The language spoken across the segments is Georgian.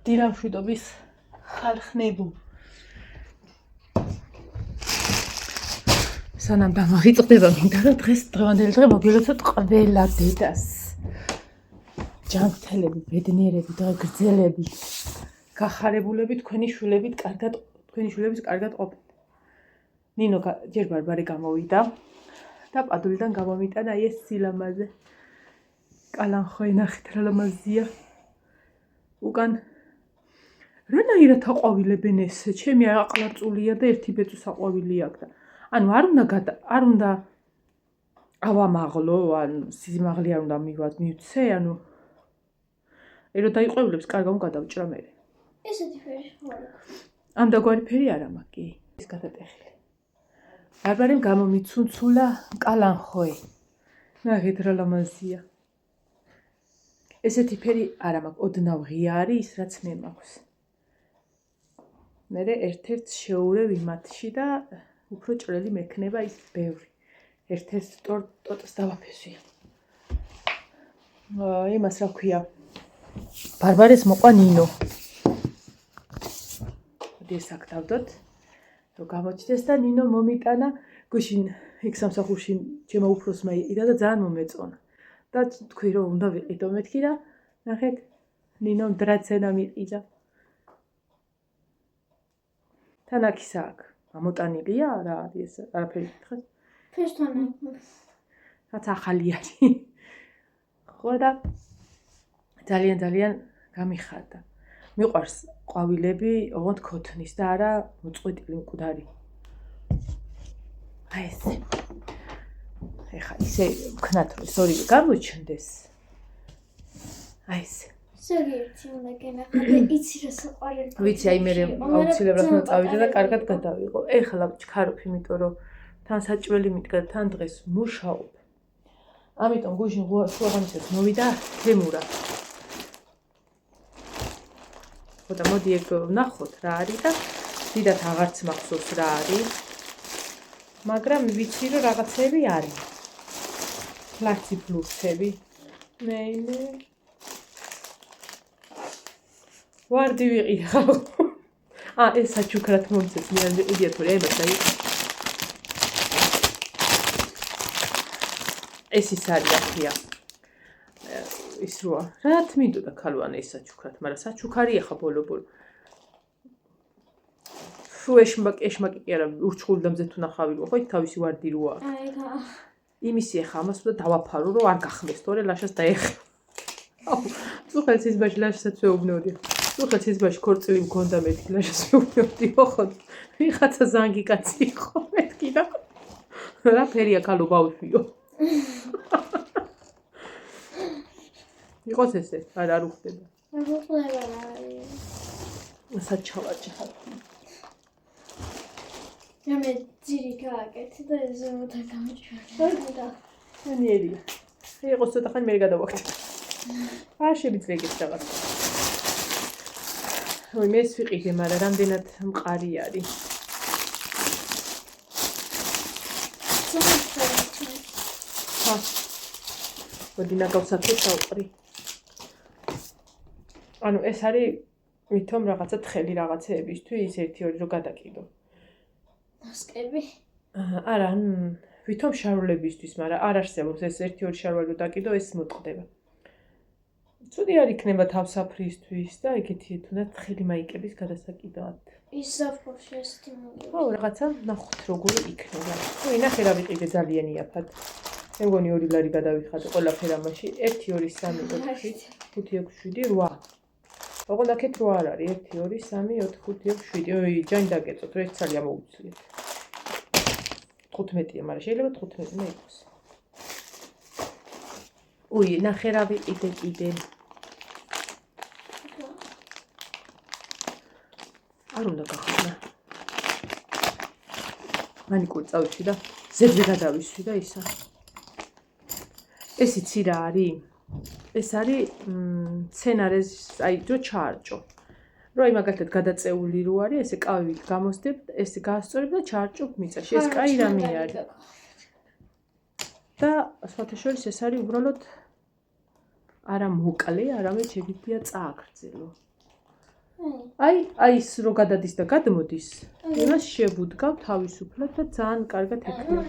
დილამშვიდობის ხალხნებო. სანამ დამოიწყდება, მინდა რომ დღევანდელი დღე მოგილოცოთ ყველა დედას. ჯანმრთელები, ბედნიერები, გრძელები, გახარებულები, თქვენი შვილებით კარგად ყოფნით. ნინო ჯერ ბარბარე გამოვიდა და პადულიდან გამომიტანა ეს სილამაზე. კალანხო ენახეთ რა ლამაზია. უკან რანაირად აყვავილებენ ეს, ჩემი აყლარწულია და ერთი ბეწუს აყვავილი აქვს და ანუ არ უნდა ავამაღლო, ანუ სიზმაღლე არ უნდა მივცე, ანუ ერო დაიყვევლებს, კარგავ გადავჭრა მე. ესეთი ფერი ხარ. ამდაგვარი ფერი არა მაგი, ის გადატეხილი. ბარბარემ გამომიცუნცულა კალანხოე. ნახეთ რა ლამაზია. ესეთი ფერი არა მაქვს, ოდნავ ღია არის ის რაც მე მაქვს. მე ერთ-ერთს შეურევ იმათში და უფრო ჭრელი მექნება ის ბევრი. ერთ-ერთ ტოტს დავაფესვია. იმას რა ქვია? ბარბარეს მოყვა ნინო. ეს აქ დავდოთ. რომ გამოჩნდეს და ნინო მომიტანა გუშინ იქ სამსახურში ჩემო უფროსმა იყიდა და ძალიან მომეწონა. და თქვი რომ უნდა ვიყიდო მეთქი და ნახეთ ნინომ დრაცენა მიყიდა. თან აქ ისა აქ ამოტანილია რა არის ეს არაფერი გითხეთ. ფესტონა. რაც ახალი არის. ხო და ძალიან გამიხარდა. მიყვარს ყვავილები, ოღონდ ქოთნის და არა მოწყვეტილი მკვდარი. აი ესე. ეხა ისე ვქნათ რომ ეს ორივე გამოჩნდეს. აი ესე. ზოგიერთი უნდა გენახა და იცი რა საყვარელი. ვიცი, აი მე აუცილებლად უნდა წავიდე და კარგად გადავიღო. ეხლა ვჩქარობ, იმიტომ რომ თან საჭველი მიდგა და თან დღეს მუშაობ. ამიტომ გუშინ შუაღამისას მოვიდა თემურა. ხო და მოდი ეგ ვნახოთ რა არის და დიდად აღარც მახსოვს რა არის. მაგრამ ვიცი რომ რაღაცები არის. ფლაცი ფლუსები. მეინე ვარდი ვიყიდავ. ეს საჩუქრად მომწეს, მე არ ვიყიდია თუ რა ემას აი. ეს ის არის ახია. ის როა. რა თმინდოდა ქალوان ეს საჩუქრად, მაგრამ საჩუქარი ახლა ბოლო. ფუ ეშმაკი კი არა, ურჩხულდამზე თუ ნახავი რო, ხო იქ თავისი ვარდი როა. აიგა. იმისი ახლა ამას უნდა დავაფარო, რომ არ გახმეს, თორე ლაშას დაეხო. აუ, წუხელს ის ბაში ლაშასაც ვეუბნოდი. წუხელს ის ბაში ქორწილი მქონდა მეთქი ლაშას ვეუბნოდი, ხო? ვიღაცა ზანგი კაცი იყო მეთქი და რა ფერია ქალო ბავშვიო. იყოს ესე, არ უხდება. არ უხდება რა არის. საჩავაჭა. მე ძირი გააკეთე და ზემოთ გამიჭირე. და ნიერია. იყოს ცოტა ხანი მე გადავაგდე. არ შეიძლება ეგეც რაღაც. ой, მე ვიყიდე, მაგრამ რამდენად მყარი არის. ხა. მოდი ნაგავსათო საუყრი. ანუ ეს არის ვითომ რაღაცა თხელი რაღაცეებისთვის, ერთი-ორი რო გადაკიდო. ნასკები? არა, ვითომ შარვლებისთვის, მაგრამ არ არსებობს ეს ერთი-ორი შარვალი რო დაკიდო, ეს მოტყდება. ცუდი არ იქნება თავსაფრისთვის და ეგეთი თუნდაც თხელი მაიკების გადასაკიდად. ის საფორში ესეთი მოგება. ხო, რაღაცა ნახოთ როგორი იქნება. ხო, ინახე რა ვიყიდე ძალიან იაფად. მე მგონი 2 ლარი გადავიხადე ყველაფერ ამაში. 1 2 3 4 5 6 7 8. ოღონდ აქეთ 8 არ არის. 1 2 3 4 5 6 7. ой, ჯანი დაგეწოთ, რა ეს ცალი ამოუცლიეთ. 15-ია, მაგრამ შეიძლება 15 მე იყოს. ой, ნახე რა ვიყიდე კიდე. არ უნდა გახსნა. მანიკური წავიში და ზედზე გადავისვი და ისა. ეს იცი რა არის? ეს არის სცენარეს, აი რო ჩაარჭო. რო აი მაგალითად გადაწეული რო არის, ესე კავით გამოსდებ, ესე გაასწორებ და ჩაარჭობ მიწაში. ეს კაი რამე არის. და სხვათა შორის ეს არის უბრალოდ არა მოკლე, არამედ შეგიძლია წააგრძელო. აი ის რო გადადის და გადმოდის, იმას შევუდგავ თავისუფლად და ძალიან კარგად ექნება.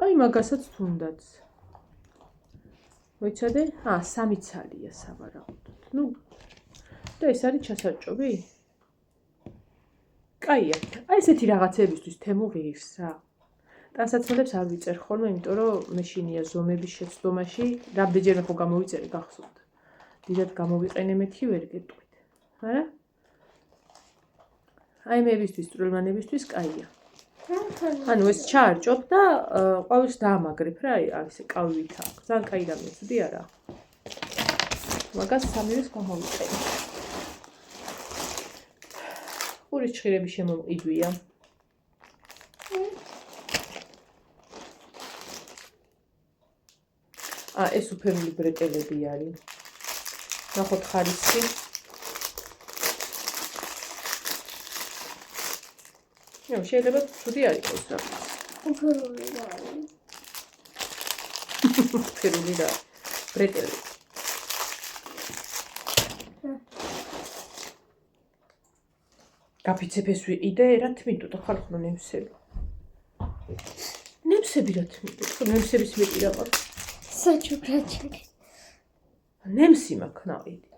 აი მაგასაც თუნდაც. მოიცადე? 3 ცალია სავარაუდოდ. ნუ და ეს არის ჩასაჭობი? კაია. აი ესეთი რაღაცებისთვის თემო ღირს რა. ტანსაცმელებს არ ვიწერ ხოლმე, იმიტომ რომ მეშინია ზომების შეცდომაში, რამდენჯერმე ხო გამოვიწერე გახსოვთ. დიდად გამოვიყენე მეთქი ვერ გეტყვით. არა? აი მეებისთვის, წვრილმანებისთვის კაია. ანუ ეს ჩაარჭობ და ყვავილს დაამაგრებ რა, არის კავივით აქვს. ძალიან კაი რამე, ცუდი არა. მაგას სამივეს გამოვიყენე. ყურის ჭხირები შემომყიდვია. ეს უფერული ბრეტელები არის. ნახოთ ხარისხი. შეიძლება ცუდი არ იყოს რა. უფერული რა არის. უფერული რა. ბრეტელები. გაფიცებ ეს ვიყიდე, რა თმინდოდა ხალხო ნემსები. ნემსები რა თმინდოდა? ხო ნემსების მეტი რა ყავს. საჩუქრაჩაკი. ნემსი მაქვს ნაყიდი.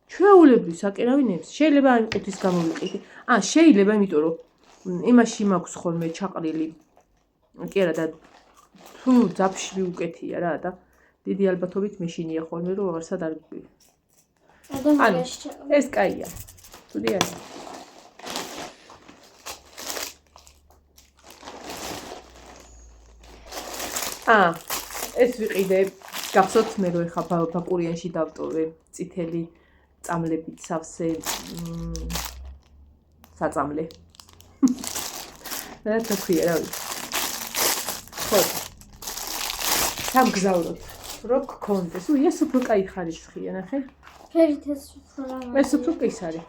ჩვეულებრივ საკერავი ნემსი. შეიძლება აი ყუთის გამოვიყიდე. შეიძლება, იმიტომ რომ იმაში მაქვს ხოლმე ჩაყრილი. კი არა და თუ ძაფში უკეთია რა და დიდი ალბათობით მეშინია ხოლმე რომ აღარსად არ გვი. ეს კაია. ცუდი არა. ეს ვიყიდე, გახსოვთ მე რო ეხა ბაკურიანში დავტოვე წითელი წამლებით სავსე საწამლე. რა თქვია რა ვიცი. ხო. სამგზავროთ. რო გქონდეს. ეს უფრო კაი ხარისხია, ნახე. ფერით ეს უფრო რა. ეს უფრო ის არის.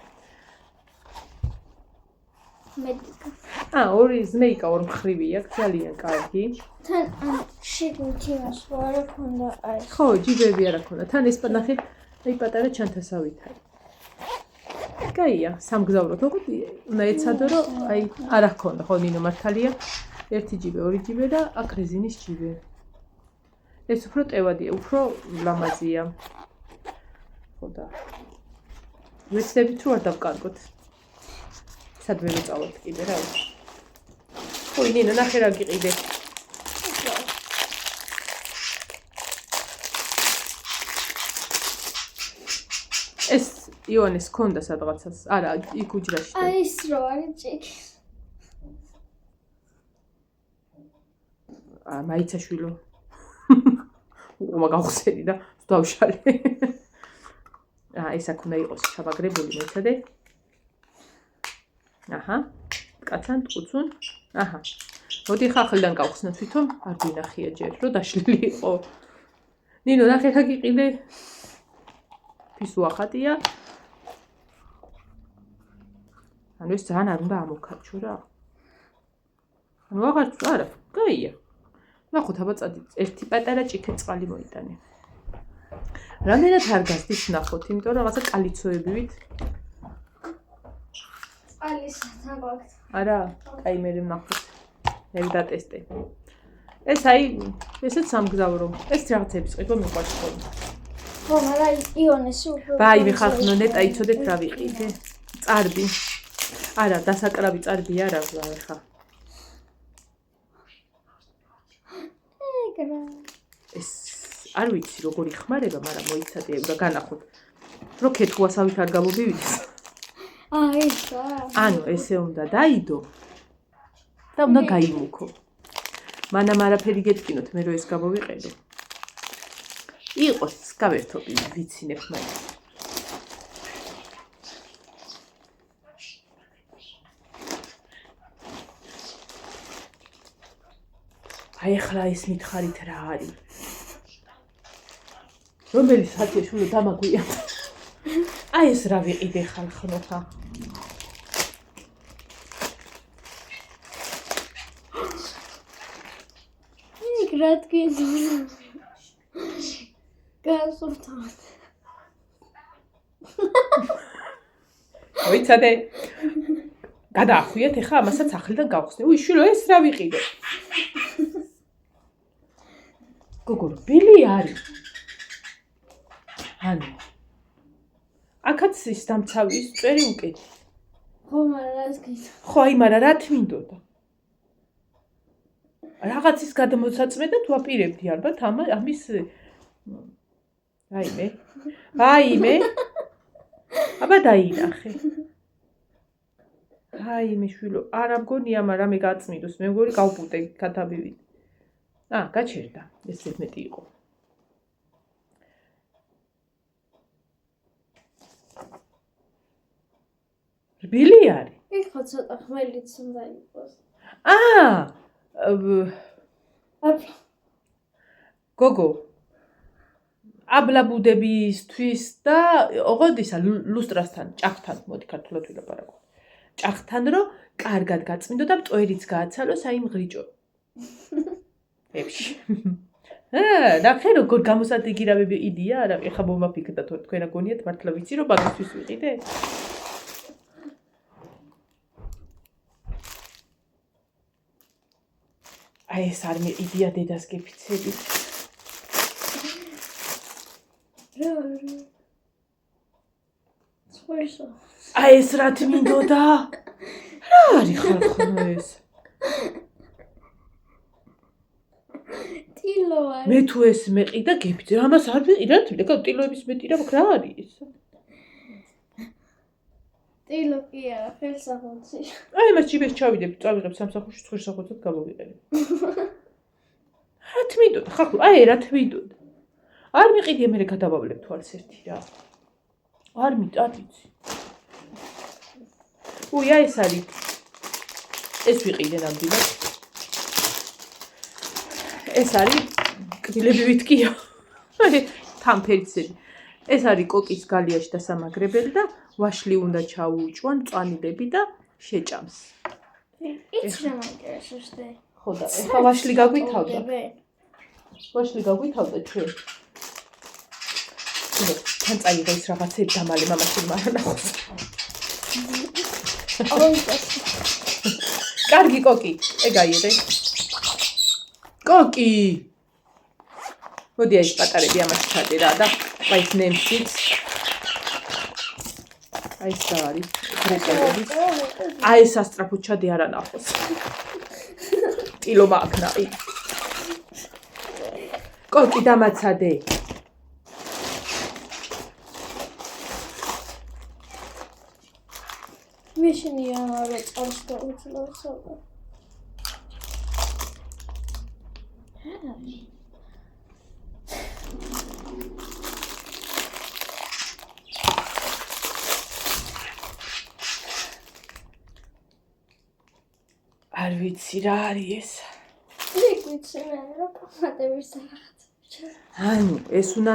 მედიკა. ორი ზმეიკა ორ მხრივი აქვს, ძალიან კარგი. თან შიგნით იმას არ ქონდა აი. ხო, ჯიბები არ ქონდა. თან ეს ნახე, აი პატარა ჩანთასავით არის. კაია, სამგზავროთ. ოღონდ უნდა ეცადო, რომ აი არ ქონდა, ხო, ნინო მართალია. ერთი ჯიბე, ორი ჯიბე და აქ რეზინის ჯიბე. ეს უფრო ტევადია, უფრო ლამაზია. ხო და ვეცდებით რომ არ დავკარგოთ. სადმე ვიწავოთ კიდე რა ვიცი. ხო, ნინო, ნახე რა გიყიდე. ეს იონეს ქონდა სადღაცას. არა, იქ უჯრაში. აი ის რო არის ჭიქი. მაიცაშვილო. უმა გავხსენი და დავშალე. ეს აქ უნდა იყოს ჩაბაგრებული, მოიცადე. კაცან ტყუცუნ. მოდი ხა ახლიდან გავხსნა თვითონ, არ გვინახია ჯერ, რომ დაშლილი იყო. ნინო, ნახე ხა გიყიდე. ის უახატია. ანუ ეს ძალიან არ უნდა ამოქაჩო რა. ანუ არა, კაია. ნახოთ, აბა წადი, ერთი პატარა ჭიქე წყალი მოიტანე. რამდენად არ გასდის ნახოთ, იმიტომ რომ რაღაცა კალიცოებივით. წყალის ნაგვაქვს. არა, კაი მე ვნახოთ. მე ვდატესტე. ეს აი, ესეც სამგზავრო. ეს რაღაცების ყიდვა მიყვარს ხოლმე. ხო, მაგრამ იონეს უფრო. ბაი, მე ხალხო ნეტა იცოდეთ რა ვიყიდე. წარბი. არა, დასაკრავი წარბი არა ხა. ეს არ ვიცი როგორ იხმარება, მაგრამ მოიცადე და განახოთ. რო ქეთუასავით არ გამომივიდეს. ესა. ანუ ესე უნდა დაიდო და უნდა გაიმუქო. მანამ არაფერი გეტკინოთ, მე რო ეს გამოვიყენო. იყოს გავერთობი, ვიცინებ მაინც. აი ახლა ეს მითხარით რა არის? რომელი საათია შულო დამაგვია? აი ეს რა ვიყიდე ხალხო ხა? იქ რა თქმა გასურთავთ. მოიცადე. გადაახვიეთ ეხა ამასაც ახლიდან გავხსნე. უი შვილო ეს რა ვიყიდე? გოგო რბილი არის. ანუ აქაც ის დამცავის წერი უკეთ. ხო, მაგრამ რას გითხრა? ხო, აი, მაგრამ რა თმინდოდა? რაღაცის გადმოსაწმე და თუ აპირებდი ალბათ ამის აიმე. აბა დაინახე. აიმე შვილო, არა მგონია, მაგრამ მე გაწმიდოს, მე მგონი გავპუტე კათაბივით. გაჩერდა, ეს 11 იყო. რბილი არის. ეხლა ცოტა ხმელიც უნდა იყოს. გოგო აბლაბუდებისთვის და ოღონდ ისა ლუსტრასთან, ჭახთან, მოდი ქართულად ვილაპარაკო. ჭახთან რომ კარგად გაწმინდო და მტვერიც გააცალოს აი მღრიჭო. ებში. ნახე როგორ გამოსადეგირავები იდეა, არა, ეხა მომაფიქრდა თქვენ აგონიათ მართლა ვიცი რომ მაგისთვის ვიყიდე? აი ეს არ მეიდეა დედას გეფიცებით. აი ეს რა თმინდოდა? რა არის ხალხო ეს? ტილო არის. მე თუ ეს მეყიდა გეფიცე, ამას არ ვიყიდათ, ეკა ტილოების მეტი რა არის ეს? ტილო კი არა, ხელსახუცი. აი მას ჯიბეს ჩავიდებ, წავიღებ სამსახურში, ცხვრსახუცად გამოვიყენებ. რა თმინდოდა? ხახო, აი რა თმინდოდა? არ მიყიდია მე გადავავლებ თვალს ერთი რა. არ ვიცი. უი აი ეს არის. ეს ვიყიდე ნამდვილად. ეს არის კბილები ვიტკიო. აი თამფერიცები. ეს არის კოკის გალიაში დასამაგრებელი და ვაშლი უნდა ჩაუუჭვან მწვანილები და შეჭამს. ის რა მაინტერესებს? ხო და ეხა ვაშლი გაგვითავდა. ვაშლი გაგვითავდა ჩვენ. თან წაიღე ის რაღაცები დამალე მამაში მარანახოს. კარგი კოკი, ეგ აიღე. კოკი. მოდი აი პატარები ამას ჩადე რა და აი ეს ნემსიც. აი ეს რა არის? ხრეკელები. აი ეს ასტრაფო ჩადე არ ანახოს. ტილო მაგნაი. კოკი დამაცადე. მეშინია რა წარს გაუძლევსო. არ ვიცი რა არის ეს. ვიცი მე რა პომადების რაღაცა. ანუ ეს უნდა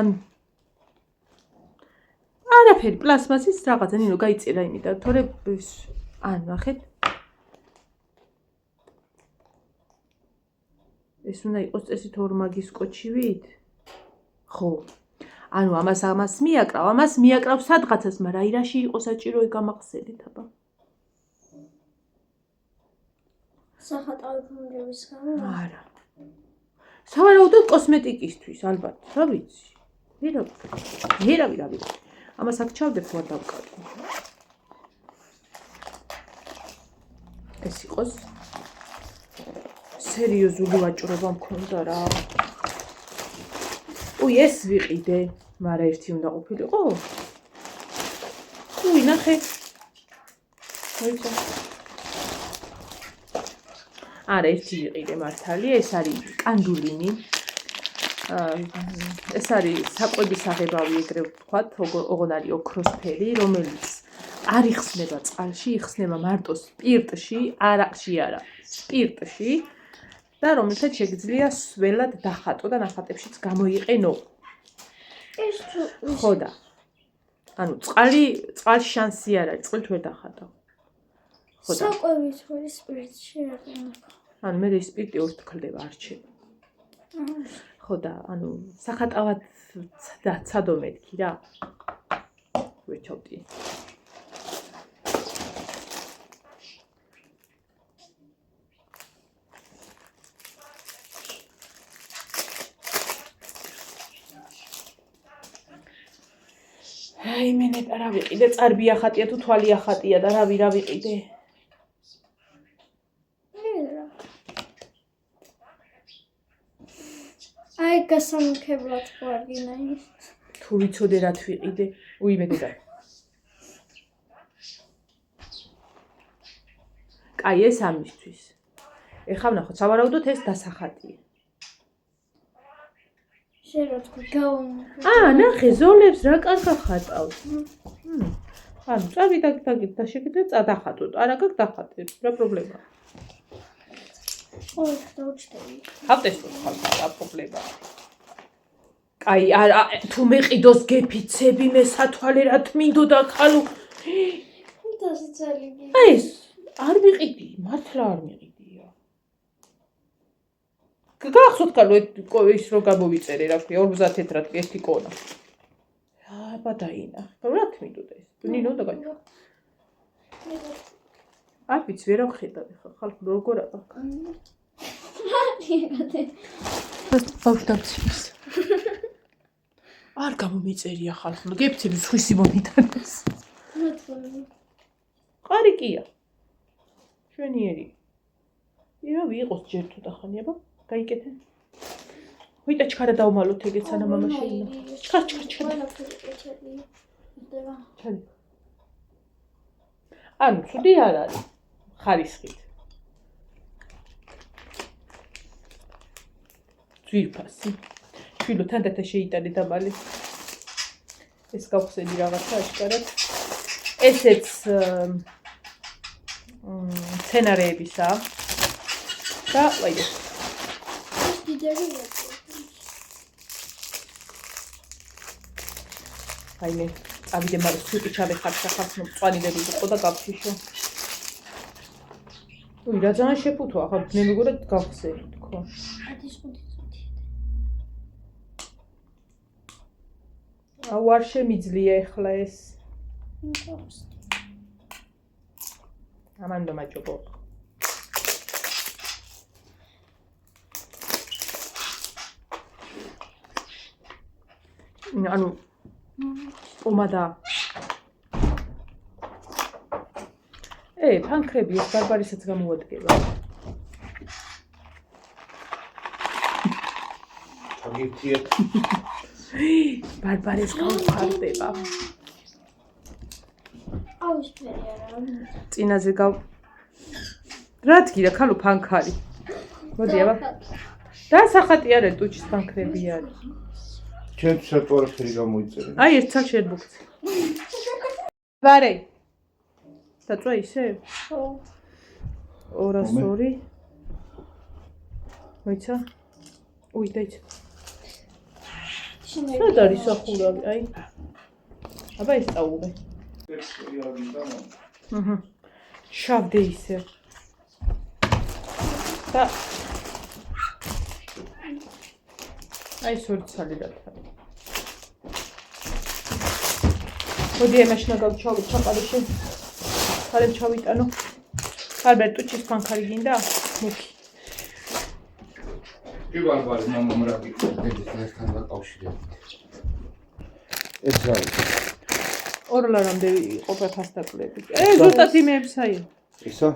არაფერი პლასმასის რაღაცა ნინო გაიწერა იმიდან, თორე ნახეთ. ეს უნდა იყოს წესით ორმაგის კოჩივით? ხო. ანუ ამას მიაკრავ სადღაცას, მაგრამ აი რაში იყო საჭირო გამახსენეთ აბა. სახატავი ფუნჯების გამო? არა. სავარაუდოდ კოსმეტიკისთვის, ალბათ, რა ვიცი. ვერავი. ამას აქ ჩავდებ ვარ დავკარგო. ეს იყოს სერიოზული ვაჭრობა მქონდა რა. უი ეს ვიყიდე, მაგრამ ერთი უნდა ყოფილიყო. უი ნახე. მოიცა. არა ერთი ვიყიდე მართალია, ეს არის კანდულინი. ეს არის საკვების აღებავი ეგრე ვთქვათ, ოღონ არის ოქროსფერი, რომელიც არ იხსნება წყალში, იხსნება მარტო სპირტში, არაყში არა, სპირტში და რომელსაც შეგიძლია სველად დახატო და ნახატებშიც გამოიყენო. ეს თუ ხო და ანუ წყალში შანსი არ არის, წყლით ვერ დახატო. ხო და საკვების ვერი სპირტში რა გქონდა. ანუ მე სპირტი ორ თქლდება არჩევა. ხო და ანუ სახატავად ცადო მეთქი რა. ვეჩავდი. აი მე ნეტა რა ვიყიდე, წარბი ახატია თუ თვალი ახატია და რა ვიყიდე. აი გასამქებლად გვარგინა ის. თუ ვიცოდე რა თვიყიდე. უიმე დედა. აი ეს ამისთვის. ეხლა ვნახოთ, სავარაუდოდ ეს დასახატია. შენ რა თქვი გავუნ. ნახე, ზოლებს რა კარგად ხატავს. ანუ წავი და შეგიძლიათ წადახატოთ. არა გაქვს დახატეთ, რა პრობლემაა? ოღონდ დავჭდები. ავტესტოთ ხალხი, რა პრობლემაა? აი, არა, თუ მეყიდოს გეფიცები, მე სათვალე რა თმინდოდა ხალო. უდასი ძალიან. აი ეს არ მიყიდი, მართლა არ მიყიდია. გახსოვთ ხალო ის რო გამოვიწერე, რა ქვია, 50 თეთრად ერთი კონა. აბა დაინახე. რა თმინდოდა ეს? ნინო და გაჩო. არ ვიცი, ვერ ავხედავ ხა ხალხი როგორ აქვს. ბავშვდაცვის. არ გამომიწერია ხალხი, გეფცები სხვისი მომიტანეს. ყარიკია. შვენიერი. ირავი იყოს ჯერ თუ დახანი, აბა, გაიკეთე. ვიტა ჩქარა დავმალოთ ეგეც ანა მამა შეინა. ჩქარ. ჩადი. ანუ ცუდი არ არის. ხარისხით. ძვირფასი. შვილო თანდათა შეიტანე დამალი. ეს გავხსენი რაღაცა აშკარად. ესეც სცენარეებისაა. და ვაიდე. ეს დიდერია. აი მე ავიდე მაგრამ სუპი ჩავეხარ სახალხო მწვანილები იყო და გავშიშო. უი რა ძალიან შეფუთო ახლა მე მეგონა გავხსენი თქო. ადის ხუთი. აუ არ შემიძლია ეხლა ეს. ამანდო მაჭობო. ანუ ომადა. ფანქრები ეს ბარბარისაც გამოუადგება. აგიფთია. ბარბარეს გავხარდება. აუს ფერი არა. წინაზე რა თქირა ხალო ფანქარი. მოდი აბა. დასახატი არა ტუჩის ფანქრები არის. ჩემ საკვარხელი გამოიწერე. აი ერთ цаг შეერბუქცე. ვარე. დაწვა ისე? ხო. 202. მოიცა? უი დაიცა. სად არის სახურავი? აი. აბა ეს წაუღე. შავდე ისე. და აი სორცალი დათა. მოდი ემაშნა გავჩავ ჩაყარეში. ხარებ ჩავიტანო. ხარბერ ტუჩის ფანქარი გინდა? მუქი. კი ბარბარე მამამ რა გიქნება ერთთან დაკავშირებით. ეს რა არის? ორლარამდე იყოფა ფასტაკლები. ზუსტად იმეებს აი. ისა?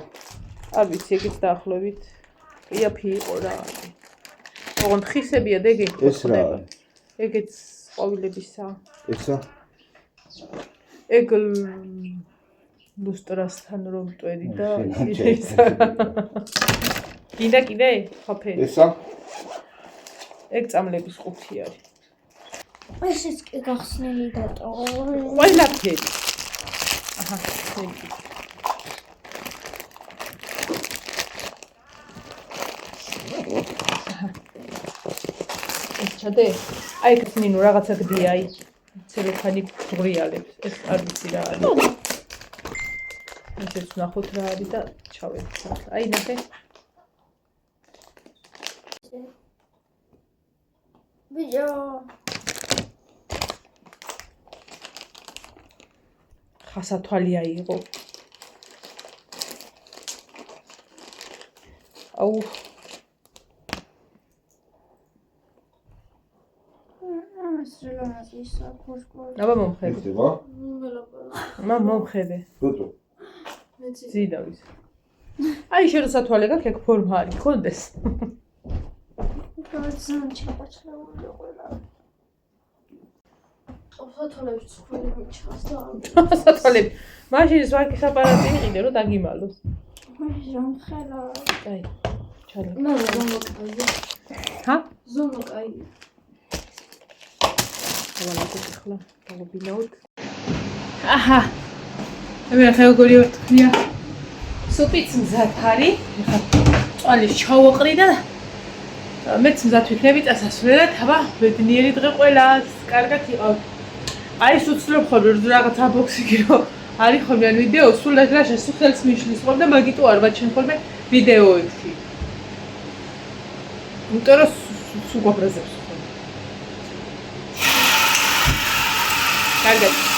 არ ვიცი, ეგეც დაახლოებით. იაფი იყო რა. ოღონდ ხისებია და ეგ ეს რა არის? ეგეც ყვავილებისაა. ისა? ეგ ლუსტრასთან რომ მტვერი და გინდა კიდე? ხაფერი. ისა? ეგ წამლების ყუთი არის. ესეც კი გახსნილი დატო. ყველაფერი. აჰა, ეგ. ეს ჩადე? აი ეს ნინო რაღაცა გდია აი. ცელოფანი ღრიალებს. ეს არ ვიცი რა არის. ესეც ნახოთ რა არის და ჩავეცათ. აი ნახე. ბიჭო. ხასათვალი აიღო. აუ ეს რა არის ისა ქუშკო. აბა მომხედე. ხდება? მომხედე. როწო. მეც ზიდავის. აი შენ სათვალე გაქვს ეგ ფორმა არის, გქონდეს. გააცნო ჩაპაჩლაული ყველა. ოფათოლებს ცხვირი მიჩას და სათვალები. მაშინ სვარკის აპარატი იყიდე რომ დაგიმალოს. ჟანხელა. აი, ჩალე. ნა ზონო კაი. ჰა? ზონო კაი. ვალაკეთ ახლა დავაბინაოთ. აჰა. მე ახლა როგორი ვთქვია? სუპიც მზად არის. ახლა წვალი ჩავოყრი და მეც მზად ვიქნები წასასვლელად. აბა, ბედნიერი დღე ყველას. კარგად იყავ. აი სუცლობ ხოლმე რომ რაღაცა ბოქსი რომ არის ხოლმე ან ვიდეო, სულ რა შესულს მიშლის ხოლმე და მაგიტო არ ვაჩენ ხოლმე ვიდეოებში. იმიტომ რომ სულ გვაბრაზებს ხოლმე. კარგად.